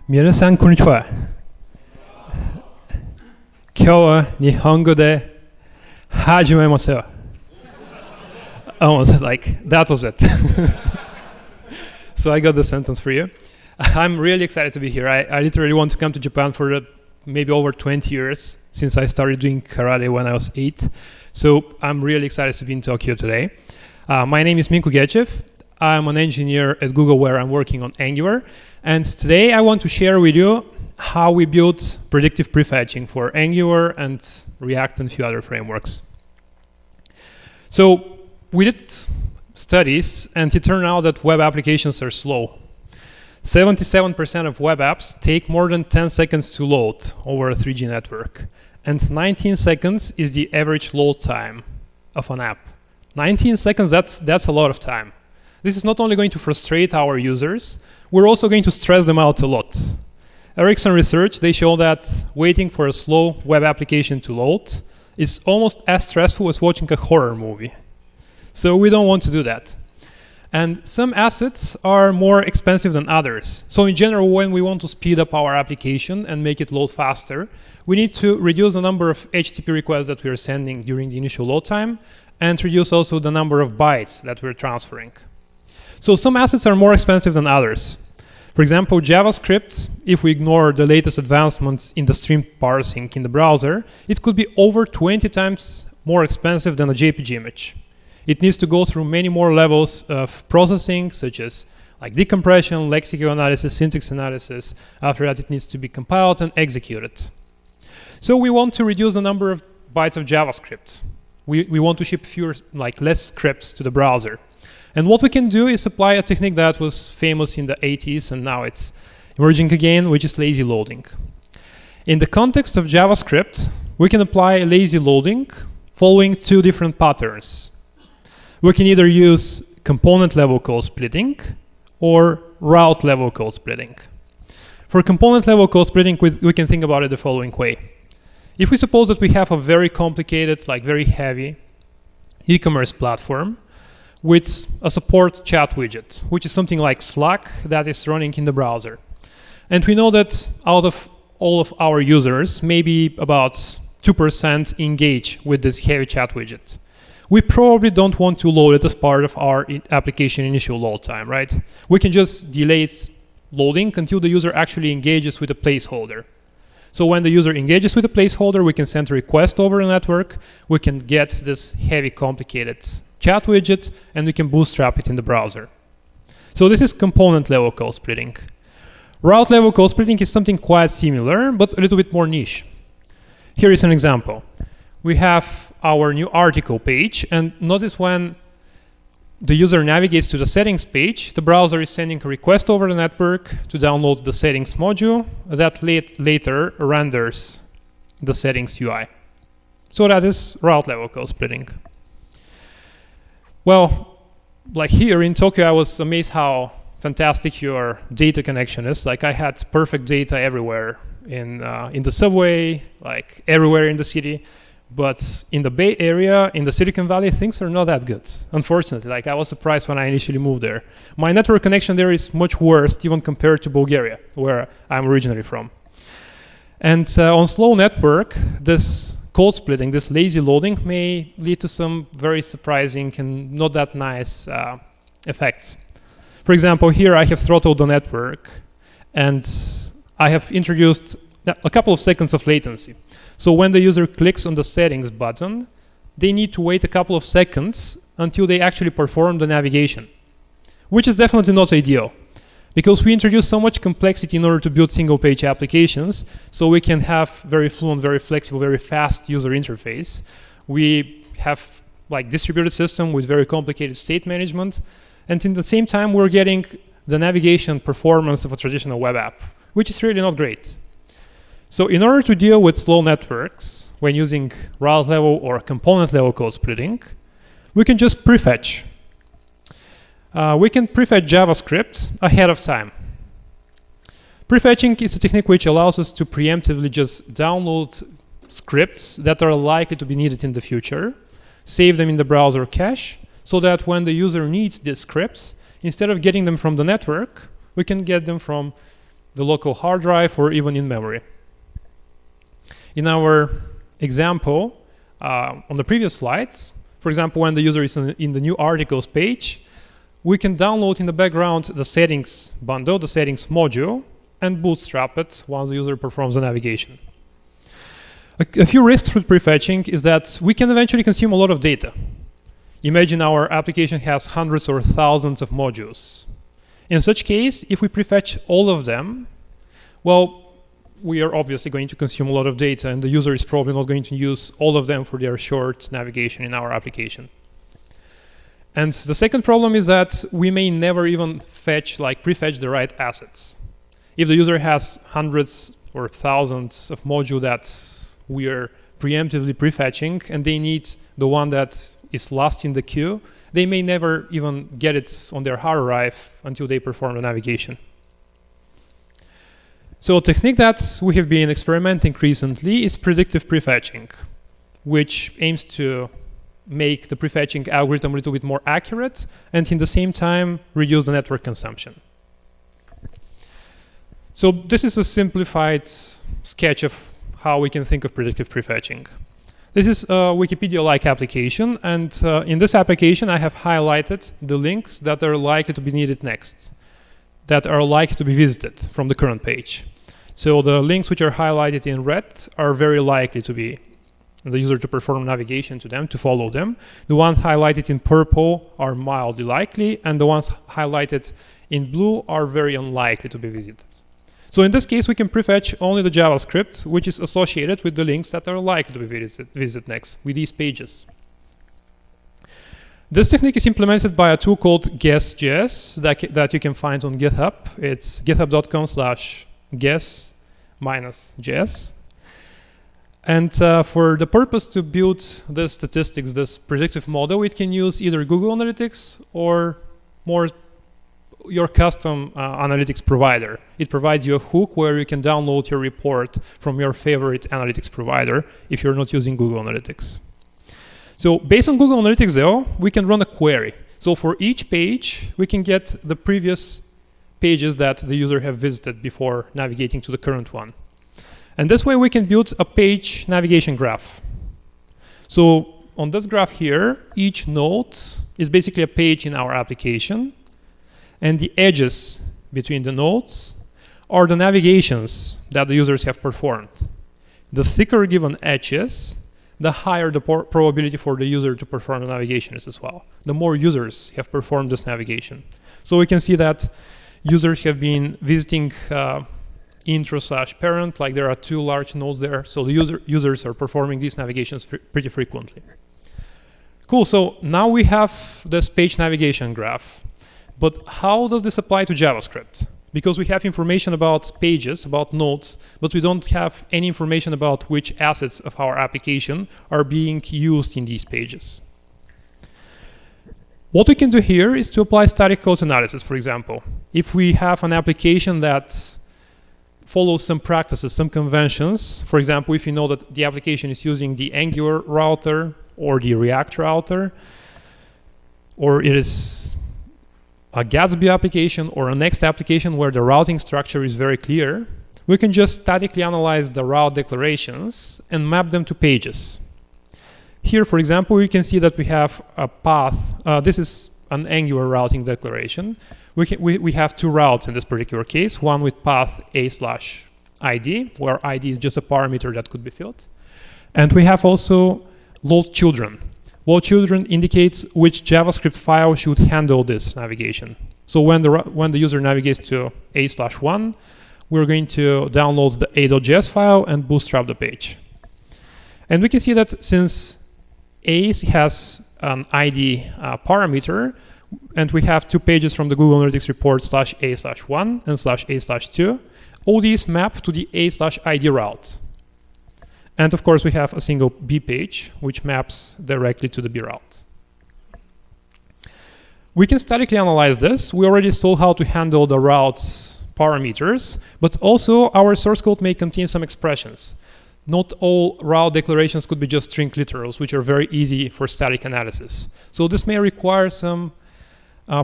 皆さんこんにちは。今日は日本語で始めますよ。Almost like that was it. So I got the sentence for you. I'm really excited to be here. I literally want to come to Japan for maybe over 20 years since I started doing karate when I was 8. So I'm really excited to be in Tokyo today. My name is Minko Gechev. I'm an engineer at Google where I'm working on Angular. And today I want to share with you how we built predictive prefetching for Angular and React and a few other frameworks. So we did studies and it turned out that web applications are slow. 77% of web apps take more than 10 seconds to load over a 3G network. And 19 seconds is the average load time of an app. 19 seconds, that's a lot of time. This is not only going to frustrate our users, we're also going to stress them out a lot. Ericsson research, they show that waiting for a slow web application to load is almost as stressful as watching a horror movie. So we don't want to do that. And some assets are more expensive than others. So in general, when we want to speed up our application and make it load faster, we need to reduce the number of HTTP requests that we are sending during the initial load time and reduce also the number of bytes that we're transferring. So some assets are more expensive than others. For example, JavaScript, if we ignore the latest advancements in the stream parsing in the browser, it could be over 20 times more expensive than a JPG image. It needs to go through many more levels of processing, such as like decompression, lexical analysis, syntax analysis. After that, it needs to be compiled and executed. So we want to reduce the number of bytes of JavaScript. We want to ship less scripts to the browser. And what we can do is apply a technique that was famous in the 80s and now it's emerging again, which is lazy loading. In the context of JavaScript, we can apply lazy loading following two different patterns. We can either use component level code splitting or route level code splitting. For component level code splitting, we can think about it the following way. If we suppose that we have a very complicated, very heavy e-commerce platform with a support chat widget, which is something like Slack that is running in the browser. And we know that out of all of our users, maybe about 2% engage with this heavy chat widget. We probably don't want to load it as part of our application initial load time, right? We can just delay its loading until the user actually engages with a placeholder. So when the user engages with a placeholder, we can send a request over the network, we can get this heavy, complicated chat widget, and we can bootstrap it in the browser. So this is component level code splitting. Route level code splitting is something quite similar, but a little bit more niche. Here is an example. We have our new article page, and notice when the user navigates to the settings page, the browser is sending a request over the network to download the settings module that later renders the settings UI. So that is route level code splitting. Well, like here in Tokyo, I was amazed how fantastic your data connection is. Like I had perfect data everywhere in the subway, like everywhere in the city. But in the Bay Area, in the Silicon Valley, things are not that good, unfortunately. Like I was surprised when I initially moved there. My network connection there is much worse, even compared to Bulgaria, where I'm originally from. And on slow network, this code splitting, this lazy loading may lead to some very surprising and not that nice effects. For example, here I have throttled the network and I have introduced a couple of seconds of latency. So when the user clicks on the settings button, they need to wait a couple of seconds until they actually perform the navigation, which is definitely not ideal because we introduce so much complexity in order to build single page applications so we can have very fluent, very flexible, very fast user interface. We have distributed system with very complicated state management, and in the same time we're getting the navigation performance of a traditional web app, which is really not great. So in order to deal with slow networks when using route level or component level code splitting, we can just prefetch. We can prefetch JavaScript ahead of time. Prefetching is a technique which allows us to preemptively just download scripts that are likely to be needed in the future, save them in the browser cache, so that when the user needs these scripts, instead of getting them from the network, we can get them from the local hard drive, or even in memory. In our example, on the previous slides, for example, when the user is in the new articles page, we can download in the background the settings bundle, the settings module, and bootstrap it once the user performs the navigation. A few risks with prefetching is that we can eventually consume a lot of data. Imagine our application has hundreds or thousands of modules. In such case, if we prefetch all of them, well, we are obviously going to consume a lot of data, and the user is probably not going to use all of them for their short navigation in our application. And the second problem is that we may never even prefetch the right assets. If the user has hundreds or thousands of modules that we are preemptively prefetching, and they need the one that is last in the queue, they may never even get it on their hard drive until they perform the navigation. So a technique that we have been experimenting recently is predictive prefetching, which aims to make the prefetching algorithm a little bit more accurate and in the same time reduce the network consumption. So this is a simplified sketch of how we can think of predictive prefetching. This is a Wikipedia-like application, and in this application I have highlighted the links that are likely to be needed next, that are likely to be visited from the current page. So the links which are highlighted in red are very likely to be the user to perform navigation to them, to follow them. The ones highlighted in purple are mildly likely, and the ones highlighted in blue are very unlikely to be visited. So in this case, we can prefetch only the JavaScript, which is associated with the links that are likely to be visited next, with these pages. This technique is implemented by a tool called guess.js that you can find on GitHub. It's github.com/guess-js. And for the purpose to build this statistics, this predictive model, it can use either Google Analytics or your custom analytics provider. It provides you a hook where you can download your report from your favorite analytics provider if you're not using Google Analytics. So based on Google Analytics though, we can run a query. So for each page, we can get the previous pages that the user have visited before navigating to the current one. And this way we can build a page navigation graph. So on this graph here, each node is basically a page in our application, and the edges between the nodes are the navigations that the users have performed. The thicker given edges, the higher the probability for the user to perform the navigation is as well. The more users have performed this navigation. So we can see that users have been visiting intro/parent, like there are two large nodes there, so the users are performing these navigations pretty frequently. Cool, so now we have this page navigation graph. But how does this apply to JavaScript? Because we have information about pages, about nodes, but we don't have any information about which assets of our application are being used in these pages. What we can do here is to apply static code analysis, for example. If we have an application that follows some practices, some conventions, for example, if you know that the application is using the Angular router or the React router, or it is a Gatsby application or a Next application where the routing structure is very clear, we can just statically analyze the route declarations and map them to pages. Here, for example, you can see that we have a path. This is an Angular routing declaration. We have two routes in this particular case, one with path a/id, where id is just a parameter that could be filled. And we have also load children. Load children indicates which JavaScript file should handle this navigation. So when the user navigates to a/1, we're going to download the a.js file and bootstrap the page. And we can see that since a has an id parameter, and we have two pages from the Google Analytics report /a/1 and /a/2, all these map to the a/id route. And of course, we have a single B page, which maps directly to the B route. We can statically analyze this. We already saw how to handle the route's parameters, but also our source code may contain some expressions. Not all route declarations could be just string literals, which are very easy for static analysis. So this may require some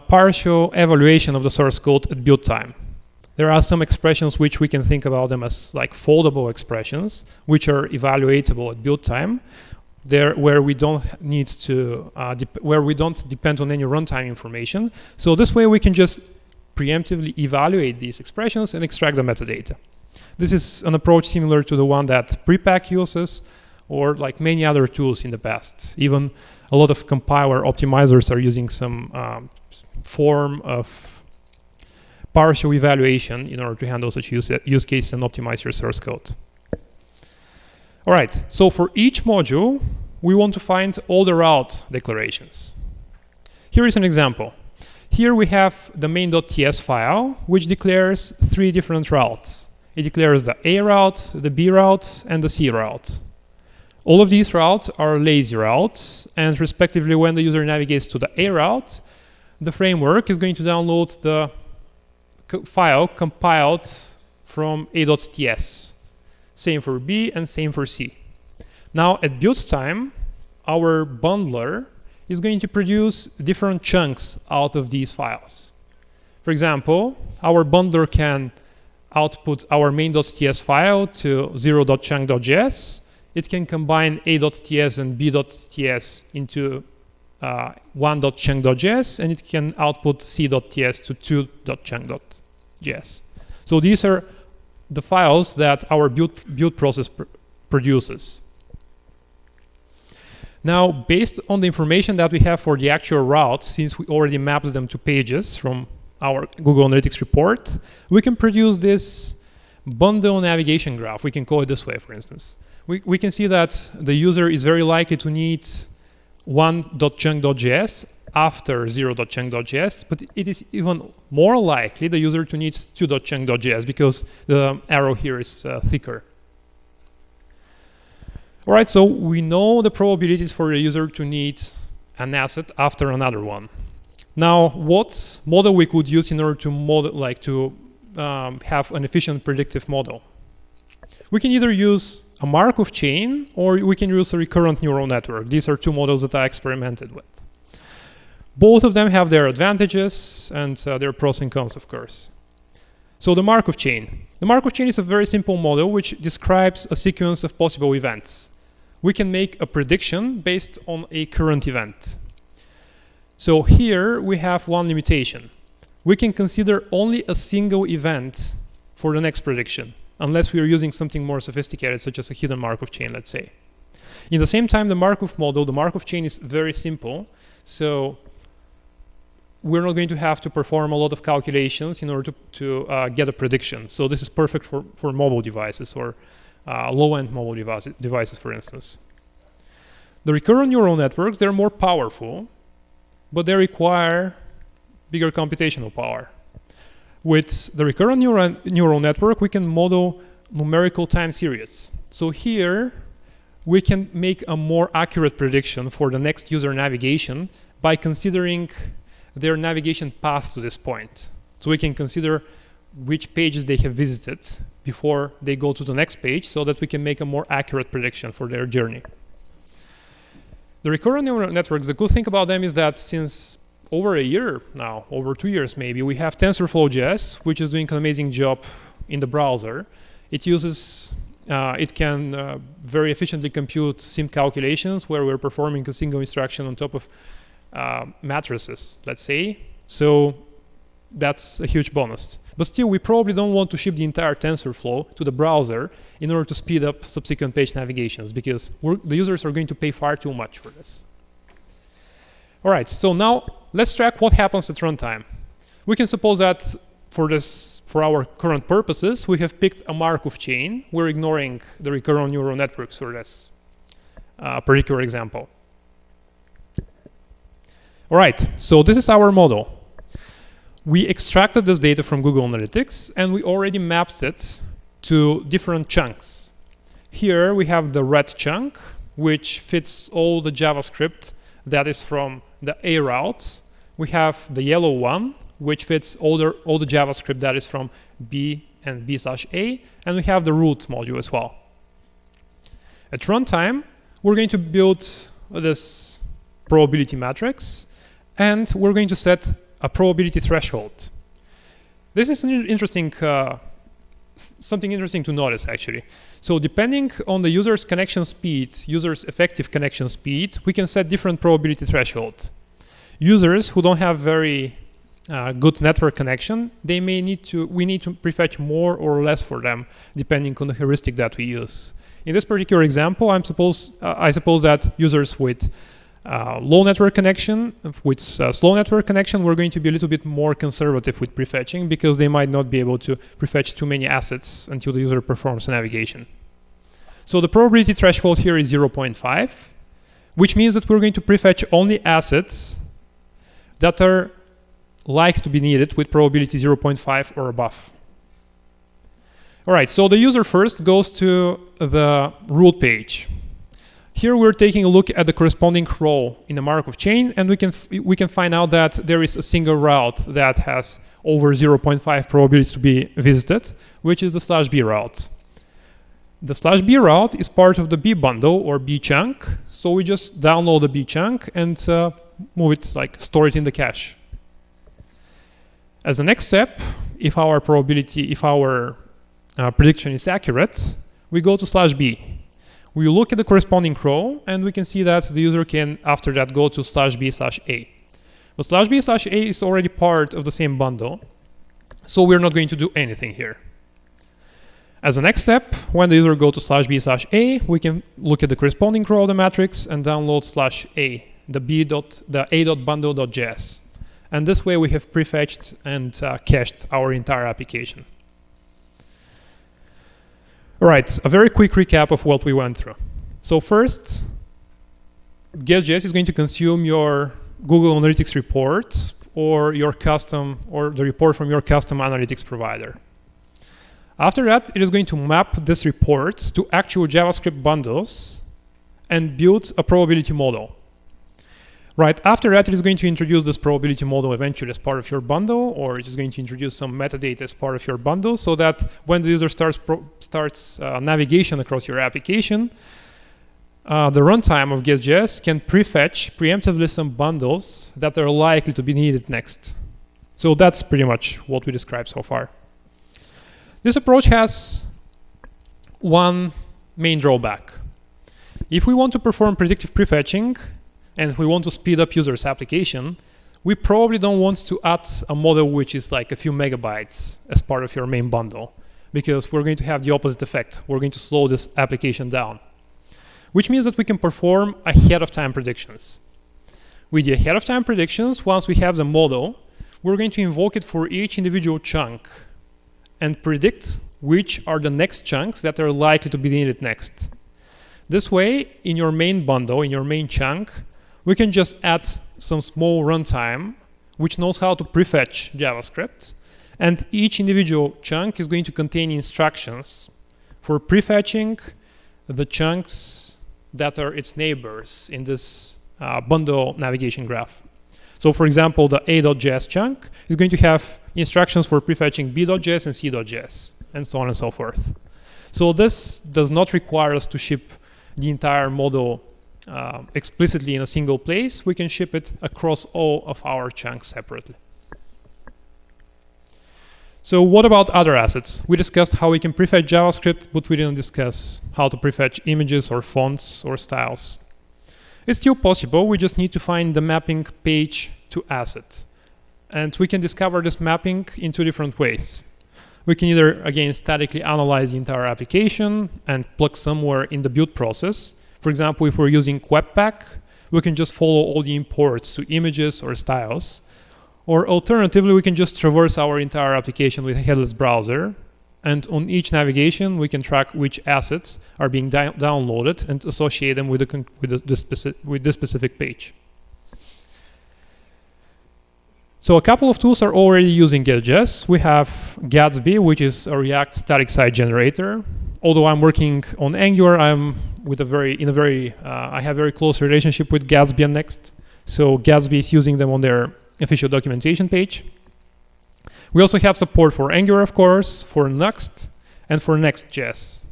partial evaluation of the source code at build time. There are some expressions which we can think about them as like foldable expressions, which are evaluatable at build time, where we don't need to, where we don't depend on any runtime information. So this way we can just preemptively evaluate these expressions and extract the metadata. This is an approach similar to the one that Prepack uses, or like many other tools in the past. Even a lot of compiler optimizers are using some form of partial evaluation in order to handle such use case and optimize your source code. All right, so for each module, we want to find all the route declarations. Here is an example. Here we have the main.ts file, which declares 3 different routes. It declares the A route, the B route, and the C route. All of these routes are lazy routes, and respectively, when the user navigates to the A route, the framework is going to download the file compiled from a.ts. Same for B and same for C. Now at build time, our bundler is going to produce different chunks out of these files. For example, our bundler can output our main.ts file to 0.chunk.js. It can combine a.ts and b.ts into 1.chunk.js, and it can output c.ts to 2.chunk.js. So these are the files that our build process produces. Now, based on the information that we have for the actual routes, since we already mapped them to pages from our Google Analytics report, we can produce this bundle navigation graph. We can call it this way, for instance. We can see that the user is very likely to need 1.chunk.js after 0.chunk.js, but it is even more likely the user to need 2.chunk.js because the arrow here is thicker. All right, so we know the probabilities for a user to need an asset after another one. Now, what model we could use in order to model, have an efficient predictive model? We can either use a Markov chain or we can use a recurrent neural network. These are 2 models that I experimented with. Both of them have their advantages and their pros and cons, of course. So the Markov chain. The Markov chain is a very simple model which describes a sequence of possible events. We can make a prediction based on a current event. So here we have one limitation. We can consider only a single event for the next prediction, unless we are using something more sophisticated, such as a hidden Markov chain, let's say. In the same time, the Markov model, the Markov chain is very simple, so we're not going to have to perform a lot of calculations in order to get a prediction. So this is perfect for mobile devices or low-end mobile devices, for instance. The recurrent neural networks, they're more powerful, but they require bigger computational power. With the recurrent neural network, we can model numerical time series. So here, we can make a more accurate prediction for the next user navigation by considering their navigation path to this point. So we can consider which pages they have visited before they go to the next page so that we can make a more accurate prediction for their journey. The recurrent neural networks, the good thing about them is that since over a year now, over 2 years maybe, we have TensorFlow.js, which is doing an amazing job in the browser. It uses, it can very efficiently compute sim calculations where we're performing a single instruction on top of matrices, let's say. So that's a huge bonus. But still, we probably don't want to ship the entire TensorFlow to the browser in order to speed up subsequent page navigations, because the users are going to pay far too much for this. All right, so now let's track what happens at runtime. We can suppose that for our current purposes, we have picked a Markov chain. We're ignoring the recurrent neural networks for this particular example. All right, so this is our model. We extracted this data from Google Analytics, and we already mapped it to different chunks. Here we have the red chunk, which fits all the JavaScript that is from the A routes. We have the yellow one, which fits all the JavaScript that is from B and B/A, and we have the root module as well. At runtime, we're going to build this probability matrix, and we're going to set a probability threshold. This is an interesting, something interesting to notice actually. So depending on the user's connection speed, user's effective connection speed, we can set different probability threshold. Users who don't have very good network connection, we need to prefetch more or less for them, depending on the heuristic that we use. In this particular example, I suppose that users with low network connection, with slow network connection, we're going to be a little bit more conservative with prefetching because they might not be able to prefetch too many assets until the user performs a navigation. So the probability threshold here is 0.5, which means that we're going to prefetch only assets that are likely to be needed with probability 0.5 or above. All right, so the user first goes to the rule page. Here we're taking a look at the corresponding row in the Markov chain, and we can find out that there is a single route that has over 0.5 probability to be visited, which is the /b route. The /b route is part of the B bundle or B chunk, so we just download the B chunk and move it, store it in the cache. As a next step, if our prediction is accurate, we go to /b. We look at the corresponding row, and we can see that the user can, after that, go to /b/a. But /b/a is already part of the same bundle, so we're not going to do anything here. As a next step, when the user goes to /b/a, we can look at the corresponding row of the matrix and download /a, the a.bundle.js. And this way we have prefetched and cached our entire application. All right, a very quick recap of what we went through. So first, Gechev is going to consume your Google Analytics report or the report from your custom analytics provider. After that, it is going to map this report to actual JavaScript bundles and build a probability model. Right after that, it is going to introduce this probability model eventually as part of your bundle, or it is going to introduce some metadata as part of your bundle, so that when the user starts navigation across your application, the runtime of Gechev can prefetch preemptively some bundles that are likely to be needed next. So that's pretty much what we described so far. This approach has one main drawback. If we want to perform predictive prefetching, and if we want to speed up users' application, we probably don't want to add a model which is like a few megabytes as part of your main bundle, because we're going to have the opposite effect. We're going to slow this application down, which means that we can perform ahead of time predictions. With the ahead of time predictions, once we have the model, we're going to invoke it for each individual chunk and predict which are the next chunks that are likely to be needed next. This way, in your main bundle, in your main chunk, we can just add some small runtime which knows how to prefetch JavaScript, and each individual chunk is going to contain instructions for prefetching the chunks that are its neighbors in this bundle navigation graph. So for example, the a.js chunk is going to have instructions for prefetching b.js and c.js, and so on and so forth. So this does not require us to ship the entire model explicitly in a single place. We can ship it across all of our chunks separately. So what about other assets? We discussed how we can prefetch JavaScript, but we didn't discuss how to prefetch images or fonts or styles. It's still possible. We just need to find the mapping page to asset. And we can discover this mapping in two different ways. We can either, again, statically analyze the entire application and plug somewhere in the build process. For example, if we're using Webpack, we can just follow all the imports to images or styles. Or alternatively, we can just traverse our entire application with a headless browser. And on each navigation, we can track which assets are being downloaded and associate them with this specific page. So a couple of tools are already using Gechev. We have Gatsby, which is a React static site generator. Although I'm working on Angular, I have very close relationship with Gatsby and Next. So Gatsby is using them on their official documentation page. We also have support for Angular, of course, for Next, and for Next.js.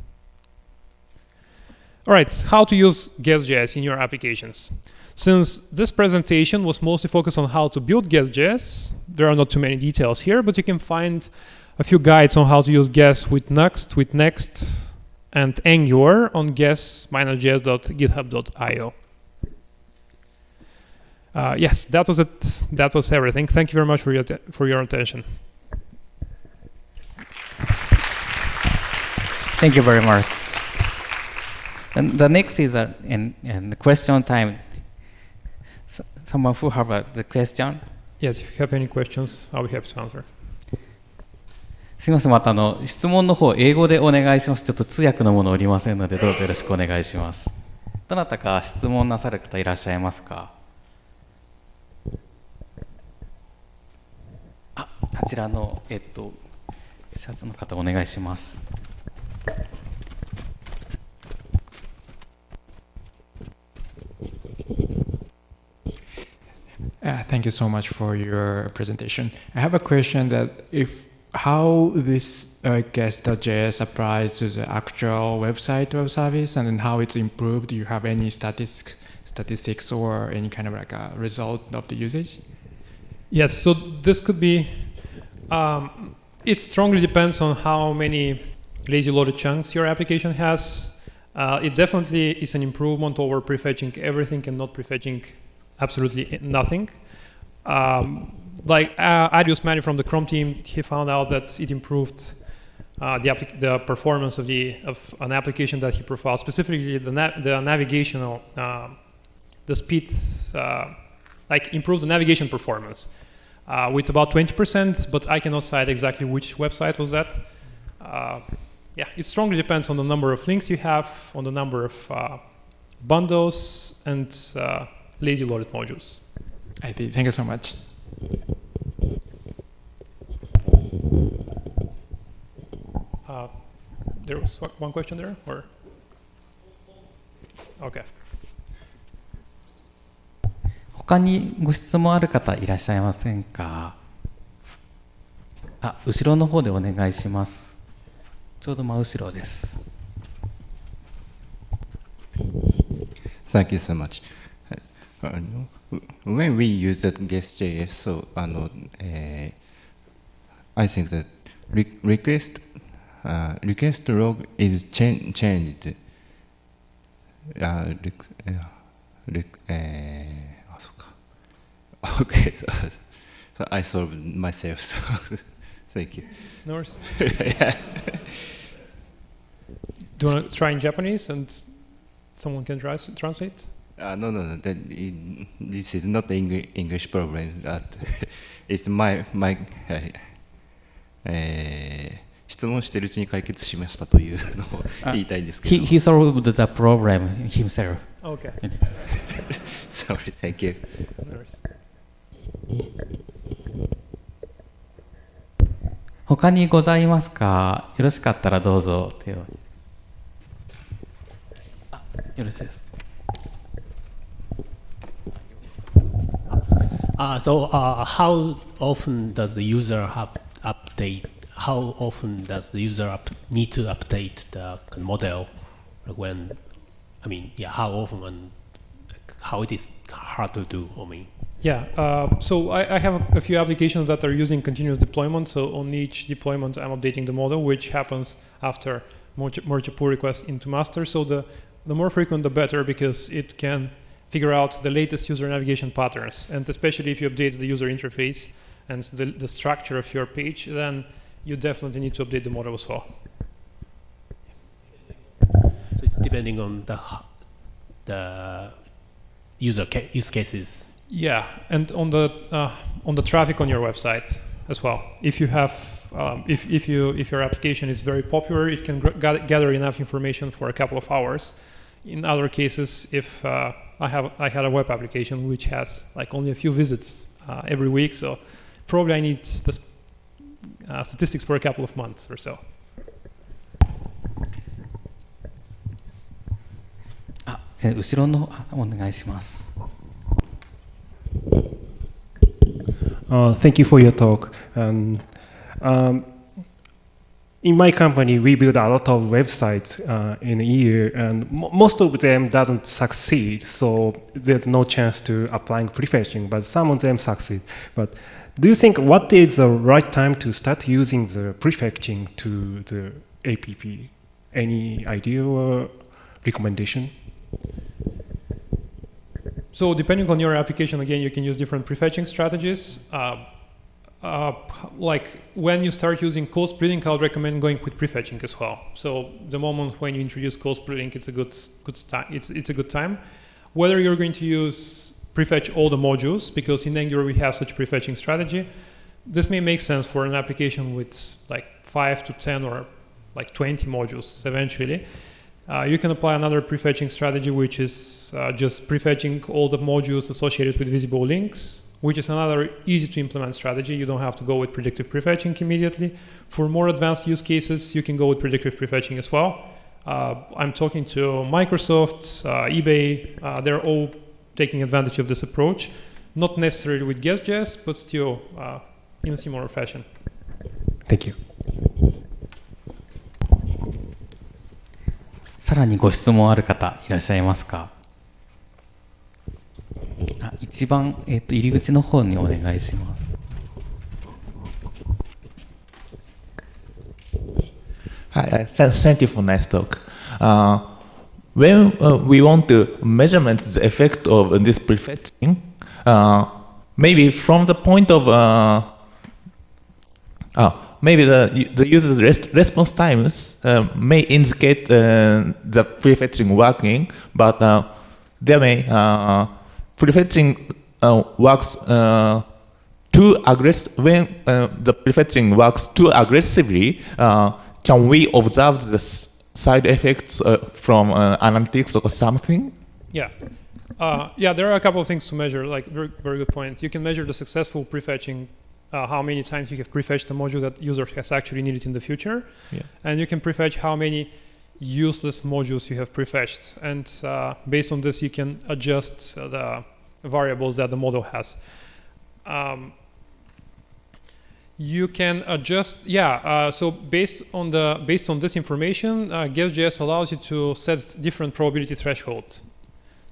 All right, how to use Gechev in your applications. Since this presentation was mostly focused on how to build guest.js, there are not too many details here, but you can find a few guides on how to use guest with Nuxt, with Next, and Angular on guest-js.github.io. Yes, that was it. That was everything. Thank you very much for your attention. Thank you very much. And the next is in the question time. Someone who have the question? Yes, if you have any questions, I'll be happy to answer. すみません、また質問の方、英語でお願いします。ちょっと通訳のものおりませんので、どうぞよろしくお願いします。どなたか質問なさる方いらっしゃいますか？あちらの、シャツの方お願いします。Thank you so much for your presentation. I have a question that how this guest.js applies to the actual website web service and then how it's improved. Do you have any statistics or any kind of like a result of the usage? Yes, so this could be, it strongly depends on how many lazy loaded chunks your application has. It definitely is an improvement over prefetching everything and not prefetching absolutely nothing. Like Adios Mani from the Chrome team, he found out that it improved the performance of an application that he profiled, specifically the navigational, the speeds, like improved the navigation performance with about 20%, but I cannot cite exactly which website was that. Yeah, it strongly depends on the number of links you have, on the number of bundles and lazy loaded modules. I see. Thank you so much. There was one question there, or? Okay. 他にご質問ある方いらっしゃいませんか？後ろの方でお願いします。ちょうど真後ろです。Thank you so much. When we use that guest.js, so I think that request log is changed. Okay, so I solved myself. So thank you. No worries. Yeah. Do you want to try in Japanese and someone can translate? No. This is not the English problem. It's my 質問してるうちに解決しましたというのを言いたいんですけど。He solved the problem himself. Okay. Sorry, thank you. No worries. 他にございますか？よろしかったらどうぞ手を。よろしいです。So how often does the user update? How often does the user need to update the model? When, I mean, yeah, how often and how it is hard to do? I mean. Yeah, so I have a few applications that are using continuous deployment. So on each deployment, I'm updating the model, which happens after merge a pull request into master. So the more frequent, the better, because it can figure out the latest user navigation patterns. And especially if you update the user interface and the structure of your page, then you definitely need to update the model as well. So it's depending on the use cases. Yeah, and on the traffic on your website as well. If you have, if your application is very popular, it can gather enough information for a couple of hours. In other cases, if I had a web application which has like only a few visits every week, so probably I need the statistics for a couple of months or so. Thank you for your talk. in my company, we build a lot of websites in a year, and most of them doesn't succeed. So there's no chance to applying prefetching, but some of them succeed. But do you think what is the right time to start using the prefetching to the APP? Any idea or recommendation? So depending on your application, again, you can use different prefetching strategies. Like when you start using code splitting, I would recommend going with prefetching as well. So the moment when you introduce code splitting, it's a good time. Whether you're going to use prefetch all the modules, because in Angular we have such prefetching strategy, this may make sense for an application with like 5 to 10 or like 20 modules eventually. You can apply another prefetching strategy, which is just prefetching all the modules associated with visible links, which is another easy to implement strategy. You don't have to go with predictive prefetching immediately. For more advanced use cases, you can go with predictive prefetching as well. I'm talking to Microsoft, eBay, they're all taking advantage of this approach. Not necessarily with Gechev, but still in a similar fashion. Thank you. さらにご質問ある方いらっしゃいますか？一番、入り口の方にお願いします。Hi, thank you for nice talk. When we want to measurement the effect of this prefetching, maybe from the point of maybe the user's response times may indicate the prefetching working, but there may prefetching works too aggressive. When the prefetching works too aggressively, can we observe the side effects from analytics or something? Yeah. There are a couple of things to measure, like very good point. You can measure the successful prefetching, how many times you have prefetched the module that user has actually needed in the future. Yeah. And you can prefetch how many useless modules you have prefetched. And based on this, you can adjust the variables that the model has. You can adjust, so based on this information, Gechev allows you to set different probability thresholds.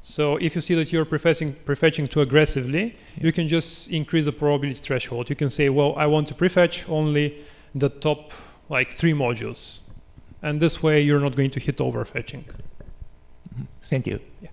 So if you see that you're prefetching too aggressively, you can just increase the probability threshold. You can say, well, I want to prefetch only the top like 3 modules. And this way you're not going to hit overfetching. Thank you. Yeah.